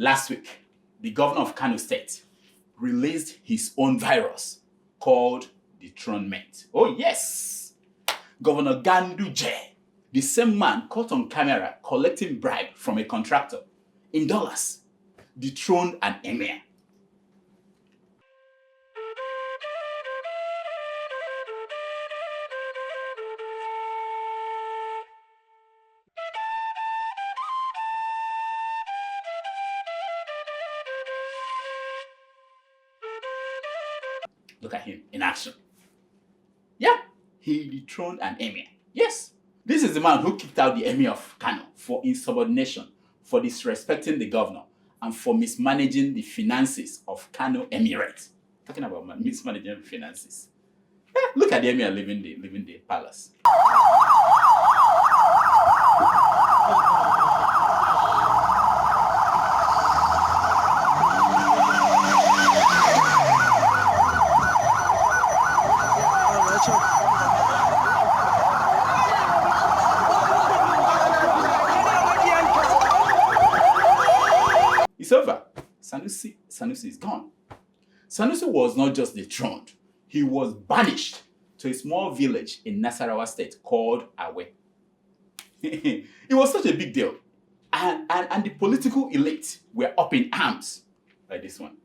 Last week, the governor of Kano State released his own virus called dethronement. Oh yes! Governor Ganduje, the same man caught on camera collecting bribe from a contractor in dollars, dethroned an emir. Look at him in action. Yeah, he dethroned an emir. Yes, this is the man who kicked out the Emir of Kano for insubordination, for disrespecting the governor, and for mismanaging the finances of Kano Emirate. Talking about mismanaging finances. Yeah, look at the Emir leaving the palace. It's over. Sanusi is gone. Sanusi was not just dethroned, he was banished to a small village in Nassarrawa State called Awe. It was such a big deal. And the political elite were up in arms like this one.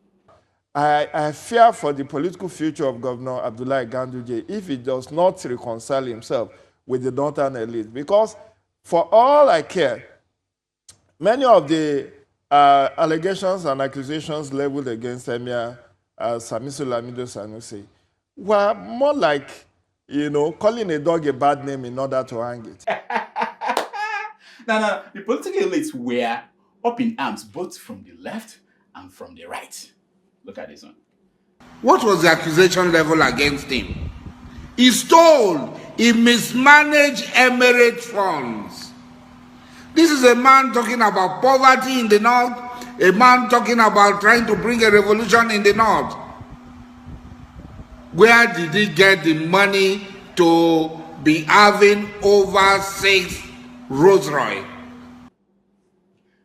I fear for the political future of Governor Abdullahi Ganduje if he does not reconcile himself with the northern elite. Because for all I care, many of the allegations and accusations leveled against Emir Muhammadu Sanusi were more like, calling a dog a bad name in order to hang it. Now, the political elites were up in arms both from the left and from the right. Look at this one. What was the accusation level against him? He stole, he mismanaged emirate funds. This is a man talking about poverty in the north, a man talking about trying to bring a revolution in the north. Where did he get the money to be having over 6 Rolls Royce?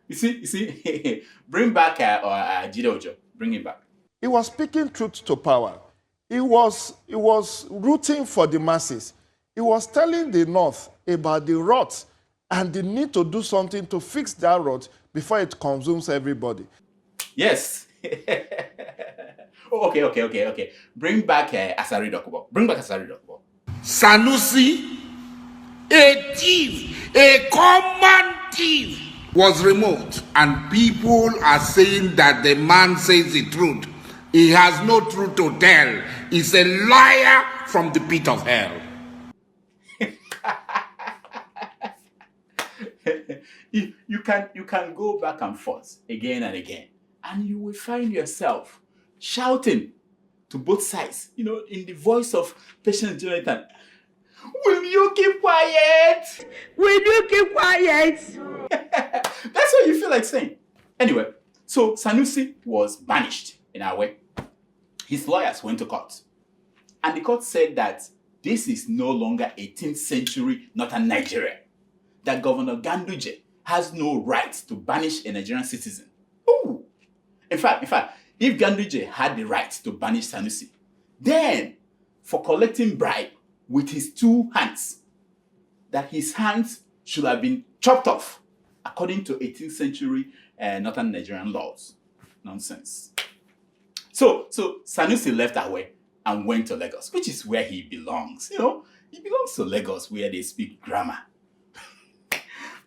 You see, bring back Gideon, bring him back. He was speaking truth to power. He was rooting for the masses. He was telling the North about the rot and the need to do something to fix that rot before it consumes everybody. Yes. Oh, okay. Bring back Asari Dokubo. Bring back Asari Dokubo. Sanusi, a thief, a common thief, was removed. And people are saying that the man says the truth. He has no truth to tell. He's a liar from the pit of hell. You can go back and forth again and again, and you will find yourself shouting to both sides, in the voice of Patient Jonathan. Will you keep quiet? Will you keep quiet? That's what you feel like saying. Anyway, so Sanusi was banished in our way. His lawyers went to court, and the court said that this is no longer 18th century northern Nigeria, that Governor Ganduje has no right to banish a Nigerian citizen. Ooh. In fact, if Ganduje had the right to banish Sanusi, then for collecting bribe with his 2 hands, that his hands should have been chopped off according to 18th century northern Nigerian laws. Nonsense. So Sanusi left Awe and went to Lagos, which is where he belongs. He belongs to Lagos, where they speak grammar.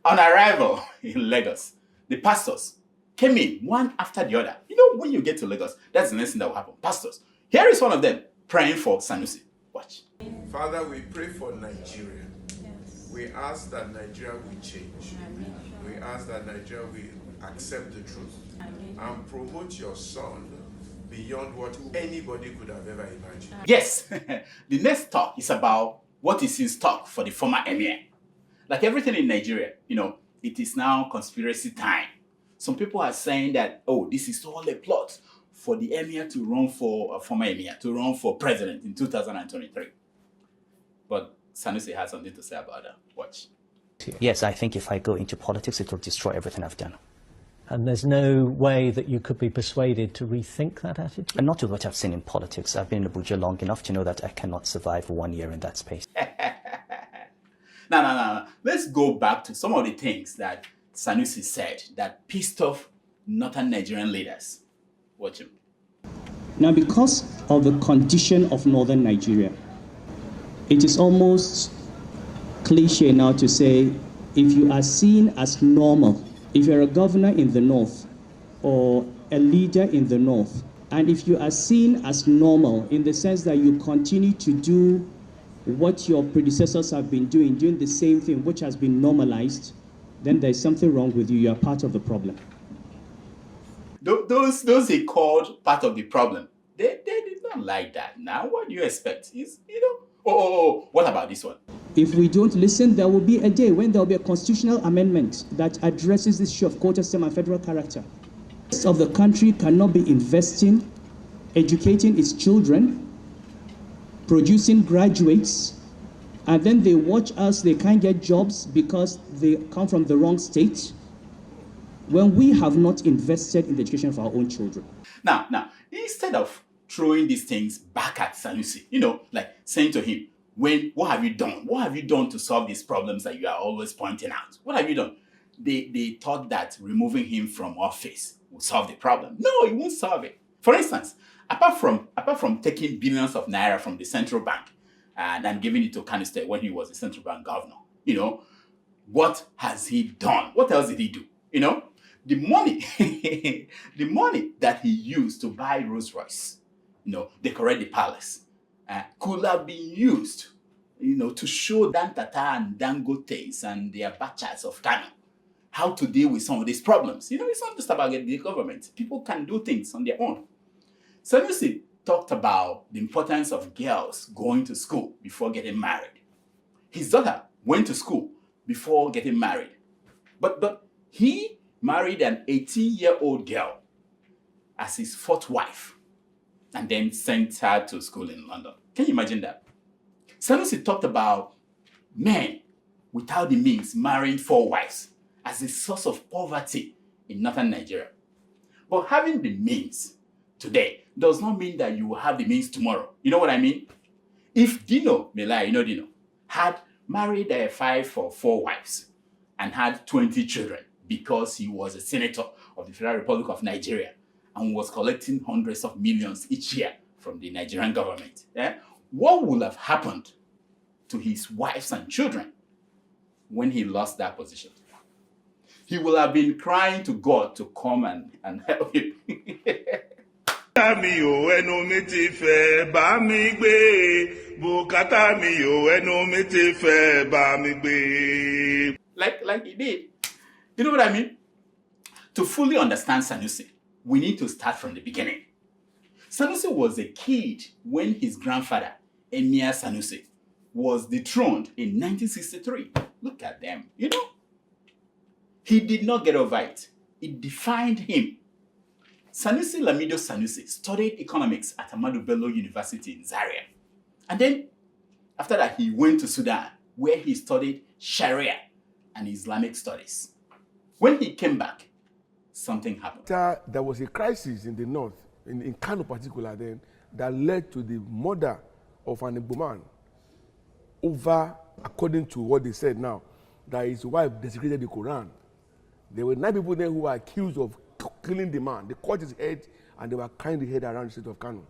On arrival in Lagos, the pastors came in one after the other. When you get to Lagos, that's the next thing that will happen. Pastors. Here is one of them praying for Sanusi. Watch. Father, we pray for Nigeria. Yes. We ask that Nigeria will change. Amen. We ask that Nigeria will accept the truth and promote your son beyond what anybody could have ever imagined. Yes. The next talk is about what is in stock for the former emir. Like everything in Nigeria, it is now conspiracy time. Some people are saying that, this is all a plot for the emir to run for, former emir, to run for president in 2023. But Sanusi has something to say about that. Watch. Yes, I think if I go into politics, it will destroy everything I've done. And there's no way that you could be persuaded to rethink that attitude? And not to what I've seen in politics. I've been in Abuja long enough to know that I cannot survive 1 year in that space. No. Let's go back to some of the things that Sanusi said that pissed off northern Nigerian leaders. Watch him. Now, because of the condition of northern Nigeria, it is almost cliche now to say, if you are seen as normal, if you're a governor in the north or a leader in the north, and if you are seen as normal in the sense that you continue to do what your predecessors have been doing the same thing which has been normalized, then there's something wrong with you. You are part of the problem. Those he called part of the problem, they did not like that. Now, what do you expect? What about this one? If we don't listen, there will be a day when there will be a constitutional amendment that addresses this issue of quota system and federal character. The rest of the country cannot be investing, educating its children, producing graduates, and then they watch us, they can't get jobs because they come from the wrong state, when we have not invested in the education of our own children. Now, instead of throwing these things back at Sanusi, like saying to him, what have you done? What have you done to solve these problems that you are always pointing out? What have you done? They thought that removing him from office would solve the problem. No, it won't solve it. For instance, apart from taking billions of naira from the central bank and giving it to Kano State when he was the central bank governor, what has he done? What else did he do? The money, the money that he used to buy Rolls Royce, decorate the palace, could have been used, to show Dantata and Dangotes and the Abachas of Kano how to deal with some of these problems. It's not just about the government. People can do things on their own. Sanusi talked about the importance of girls going to school before getting married. His daughter went to school before getting married. But he married an 18-year-old girl as his fourth wife and then sent her to school in London. Can you imagine that? Sanusi talked about men without the means marrying 4 wives as a source of poverty in northern Nigeria. But having the means today does not mean that you will have the means tomorrow. You know what I mean? If Dino had married 5 or 4 wives and had 20 children because he was a senator of the Federal Republic of Nigeria and was collecting hundreds of millions each year from the Nigerian government, what would have happened to his wives and children when he lost that position? He will have been crying to God to come and help him. Like he did. You know what I mean? To fully understand Sanusi, we need to start from the beginning. Sanusi was a kid when his grandfather, Emir Sanusi, was dethroned in 1963. Look at them, He did not get over it. It defined him. Sanusi Lamido Sanusi studied economics at Ahmadu Bello University in Zaria. And then, after that, he went to Sudan, where he studied Sharia and Islamic studies. When he came back, something happened. There was a crisis in the north, in Kano particular then, that led to the murder of an Igbo man over, according to what they said now, that his wife desecrated the Quran. There were 9 people there who were accused of killing the man. They cut his head and they were carrying the head around the state of Kano.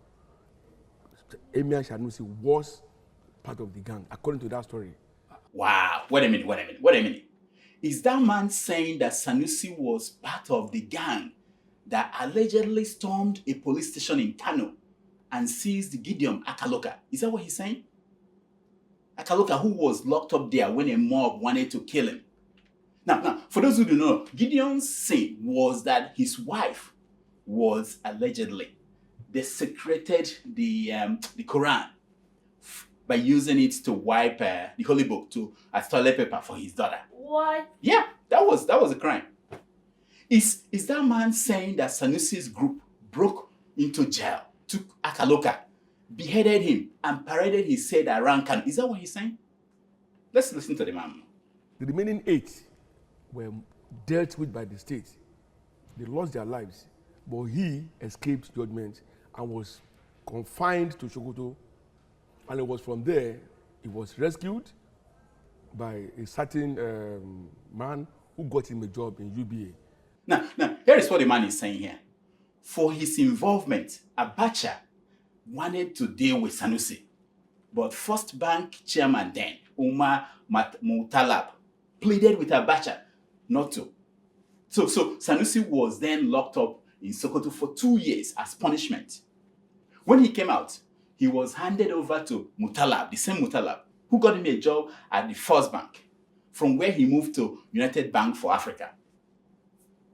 Emir Sanusi was part of the gang, according to that story. Wow, wait a minute. Is that man saying that Sanusi was part of the gang that allegedly stormed a police station in Kano and seized Gideon Akaluka? Is that what he's saying? Akaluka, who was locked up there when a mob wanted to kill him. Now, for those who do not know, Gideon's sin was that his wife was allegedly desecrated the Quran by using it to wipe the holy book as toilet paper for his daughter. What? Yeah, that was a crime. Is that man saying that Sanusi's group broke into jail, took Akaluka, beheaded him, and paraded his head around Kano? Is that what he's saying? Let's listen to the man. The remaining 8 were dealt with by the state. They lost their lives, but he escaped judgment and was confined to Sokoto. And it was from there he was rescued by a certain man who got him a job in UBA. Now, here is what the man is saying here. For his involvement, Abacha wanted to deal with Sanusi, but First Bank chairman then, Umar Mutalab, pleaded with Abacha not to. So Sanusi was then locked up in Sokoto for 2 years as punishment. When he came out, he was handed over to Mutalab, the same Mutalab, who got him a job at the First Bank, from where he moved to United Bank for Africa.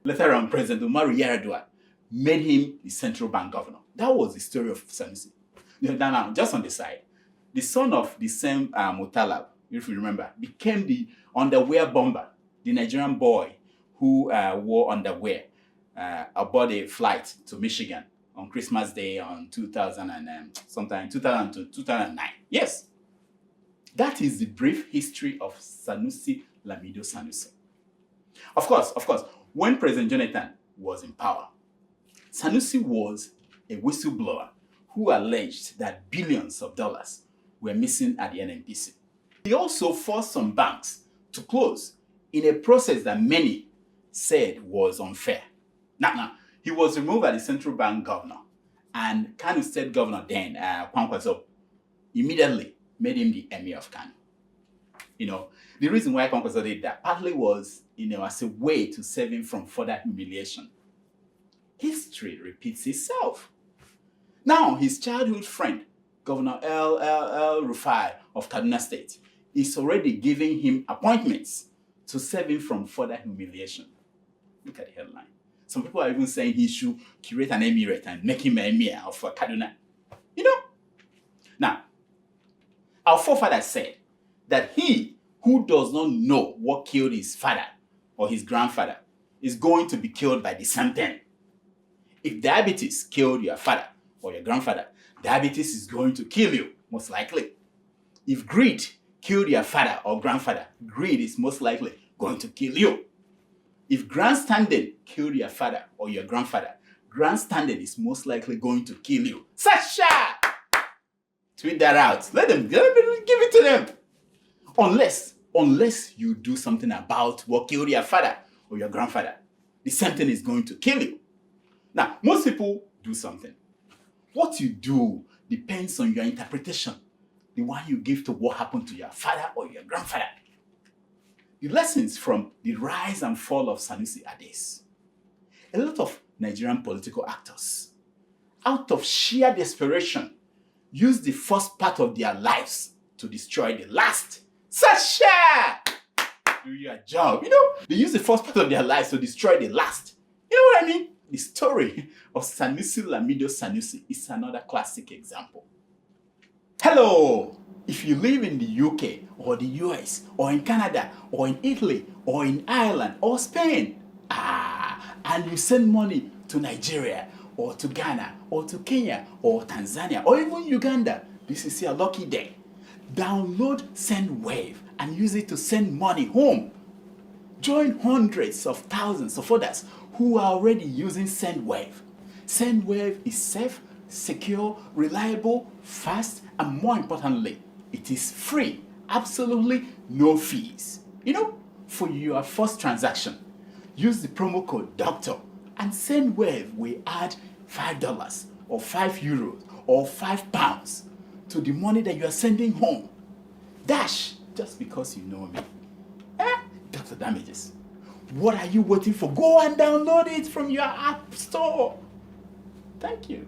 Later on, President Umaru Yar'Adua made him the central bank governor. That was the story of Sanusi. Now, just on the side, the son of the same Mutalab, if you remember, became the underwear bomber, the Nigerian boy who wore underwear aboard a flight to Michigan on Christmas Day on 2009. Yes, that is the brief history of Sanusi Lamido Sanusi. Of course, when President Jonathan was in power, Sanusi was a whistleblower who alleged that billions of dollars were missing at the NNPC. He also forced some banks to close in a process that many said was unfair. Now, he was removed as the central bank governor, and Kano State governor then, Kwankwaso, immediately made him the Emir of Kano. The reason why Kwankwaso did that partly was, as a way to save him from further humiliation. History repeats itself. Now, his childhood friend, Governor El Rufai of Kaduna State, is already giving him appointments to save him from further humiliation. Look at the headline. Some people are even saying he should curate an emirate and make him an emir of Kaduna. Now, our forefathers said that he who does not know what killed his father or his grandfather is going to be killed by the same thing. If diabetes killed your father or your grandfather, diabetes is going to kill you, most likely. If greed killed your father or grandfather, greed is most likely going to kill you. If grandstanding killed your father or your grandfather, grandstanding is most likely going to kill you. Sasha! Tweet that out. Let them give it to them. Unless you do something about what killed your father or your grandfather, the same thing is going to kill you. Now, most people do something. What you do depends on your interpretation, the one you give to what happened to your father or your grandfather. The lessons from the rise and fall of Sanusi are this. A lot of Nigerian political actors, out of sheer desperation, use the first part of their lives to destroy the last. Sasha! Do your job. They use the first part of their lives to destroy the last. You know what I mean? The story of Sanusi Lamido Sanusi is another classic example. Hello! If you live in the UK or the US or in Canada or in Italy or in Ireland or Spain, and you send money to Nigeria or to Ghana or to Kenya or Tanzania or even Uganda, this is your lucky day. Download SendWave and use it to send money home. Join hundreds of thousands of others who are already using SendWave. SendWave is safe, secure, reliable, fast, and more importantly, it is free. Absolutely no fees. For your first transaction, use the promo code DOCTOR and SendWave will add $5 or €5 or £5 to the money that you are sending home. Dash, just because you know me. Dr. Damages. What are you waiting for? Go and download it from your app store. Thank you.